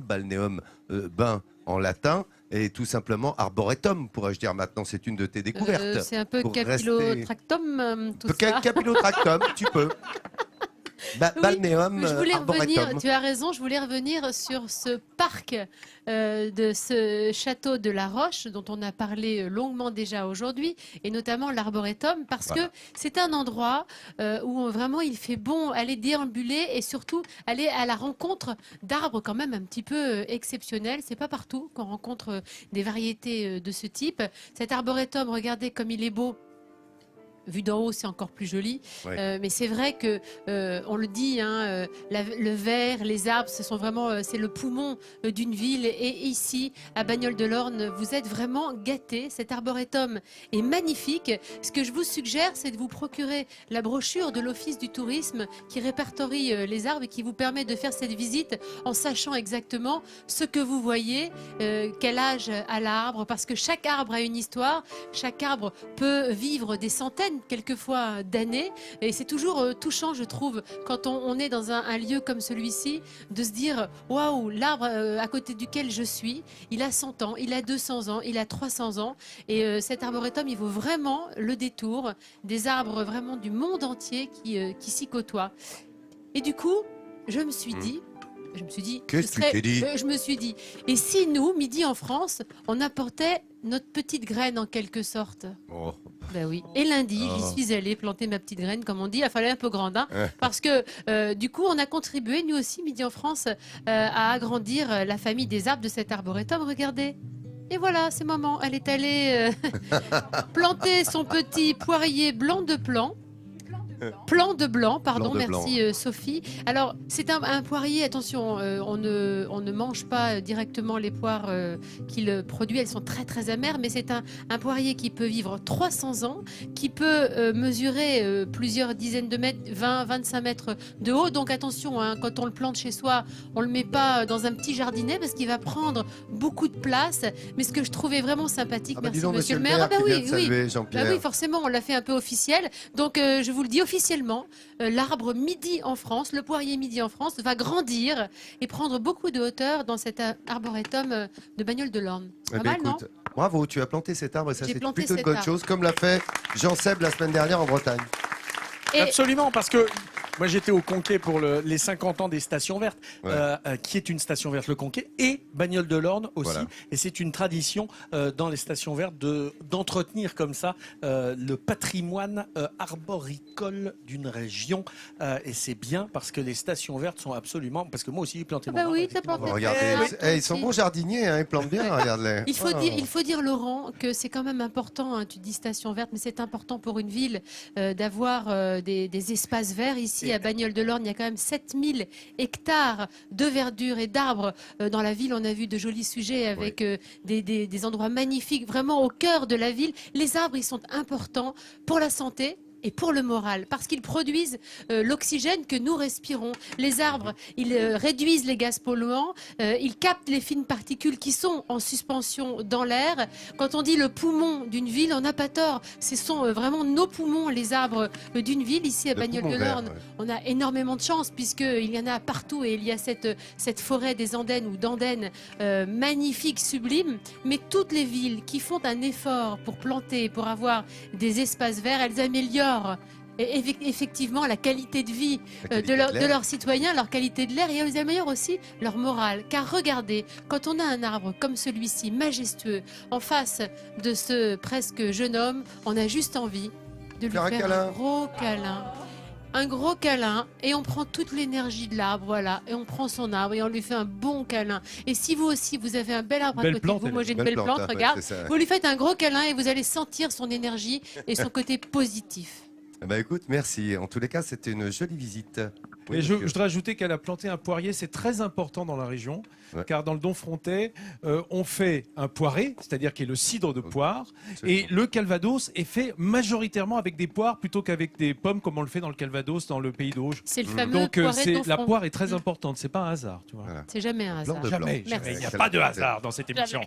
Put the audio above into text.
balnéum, bain en latin, et tout simplement arboretum, pourrais-je dire maintenant, c'est une de tes découvertes. C'est un peu Pour capillotractum, tout ça. Capillotractum, tu peux. Oui, Balnéum, je voulais revenir, arboretum. tu as raison, je voulais revenir sur ce parc de ce château de la Roche dont on a parlé longuement déjà aujourd'hui, et notamment l'arboretum, parce que c'est un endroit où vraiment il fait bon aller déambuler et surtout aller à la rencontre d'arbres quand même un petit peu exceptionnels. C'est pas partout qu'on rencontre des variétés de ce type. Cet arboretum, regardez comme il est beau. Vu d'en haut, c'est encore plus joli. Mais c'est vrai que, on le dit, hein, le verre, les arbres, ce sont vraiment, c'est le poumon d'une ville. Et ici, à Bagnoles-de-l'Orne, vous êtes vraiment gâtés. Cet arboretum est magnifique. Ce que je vous suggère, c'est de vous procurer la brochure de l'Office du tourisme qui répertorie les arbres et qui vous permet de faire cette visite en sachant exactement ce que vous voyez, quel âge a l'arbre, parce que chaque arbre a une histoire. Chaque arbre peut vivre des centaines quelquefois d'années, et c'est toujours touchant, je trouve, quand on est dans un lieu comme celui-ci, de se dire waouh, l'arbre à côté duquel je suis, il a 100 ans, il a 200 ans, il a 300 ans, et cet arboretum, il vaut vraiment le détour. Des arbres vraiment du monde entier qui s'y côtoient. Et du coup, je me suis dit, Qu'est-ce que tu t'es dit? je me suis dit, et si nous, midi en France, on apportait notre petite graine en quelque sorte? Ben oui. Et lundi, j'y suis allée planter ma petite graine, comme on dit. Il fallait un peu grande, hein, parce que du coup, on a contribué, nous aussi, midi en France, à agrandir la famille des arbres de cet arboretum. Regardez. Et voilà, c'est maman. Elle est allée planter son petit poirier blanc de plan. Plan de blanc, pardon, merci Sophie. Alors, c'est un poirier, attention, on ne mange pas directement les poires qu'il produit, elles sont très très amères, mais c'est un poirier qui peut vivre 300 ans, qui peut mesurer plusieurs dizaines de mètres, 20, 25 mètres de haut. Donc attention, hein, quand on le plante chez soi, on le met pas dans un petit jardinet parce qu'il va prendre beaucoup de place. Mais ce que je trouvais vraiment sympathique, merci monsieur le maire. Oui, forcément, on l'a fait un peu officiel. Donc je vous le dis officiellement, l'arbre Midi en France, le poirier Midi en France, va grandir et prendre beaucoup de hauteur dans cet arboretum de Bagnoles-de-l'Orne. Pas mal, non? Bravo, tu as planté cet arbre et ça c'est plutôt une cette bonne chose, comme l'a fait Jean Seb la semaine dernière en Bretagne. Absolument, parce que moi j'étais au Conquet pour les 50 ans des stations vertes, qui est une station verte, le Conquet, et Bagnoles-de-l'Orne aussi. Voilà. Et c'est une tradition dans les stations vertes d'entretenir comme ça le patrimoine arboricole d'une région. Et c'est bien parce que les stations vertes sont absolument... Parce que moi aussi, j'ai planté mon arbre. Oui, t'as planté. Regardez, ils sont bons jardiniers, hein, ils plantent bien, regarde-les. Il faut dire, Laurent, que c'est quand même important, hein, tu dis station verte, mais c'est important pour une ville d'avoir des espaces verts. Ici, à Bagnoles-de-l'Orne, il y a quand même 7000 hectares de verdure et d'arbres. Dans la ville, on a vu de jolis sujets avec des endroits magnifiques, vraiment au cœur de la ville. Les arbres, ils sont importants pour la santé et pour le moral, parce qu'ils produisent l'oxygène que nous respirons. Les arbres, ils réduisent les gaz polluants, ils captent les fines particules qui sont en suspension dans l'air. Quand on dit le poumon d'une ville, on n'a pas tort. Ce sont vraiment nos poumons, les arbres d'une ville. Ici, à Bagnoles-de-l'Orne, on a énormément de chance, puisqu'il y en a partout, et il y a cette forêt des Andennes ou d'Andennes magnifique, sublime. Mais toutes les villes qui font un effort pour planter, pour avoir des espaces verts, elles améliorent et effectivement la qualité de vie de leurs citoyens, leur qualité de l'air, et elles améliorent aussi leur morale. Car regardez, quand on a un arbre comme celui-ci, majestueux, en face de ce presque jeune homme, on a juste envie de lui faire un gros câlin. Un gros câlin, et on prend toute l'énergie de l'arbre, voilà, et on prend son arbre et on lui fait un bon câlin. Et si vous aussi vous avez un bel arbre à côté de vous, moi j'ai une belle plante, regarde, vous lui faites un gros câlin et vous allez sentir son énergie et son côté positif. Bah écoute, merci. En tous les cas, c'était une jolie visite. Et je voudrais ajouter qu'elle a planté un poirier, c'est très important dans la région, car dans le Dom-Frontais, on fait un poiré, c'est-à-dire qui est le cidre de poire, et le Calvados est fait majoritairement avec des poires plutôt qu'avec des pommes, comme on le fait dans le Calvados, dans le pays d'Auge. C'est le fameux Donc poiré la poire est très importante, c'est pas un hasard. C'est jamais un hasard. Jamais, il n'y a pas de hasard dans cette émission.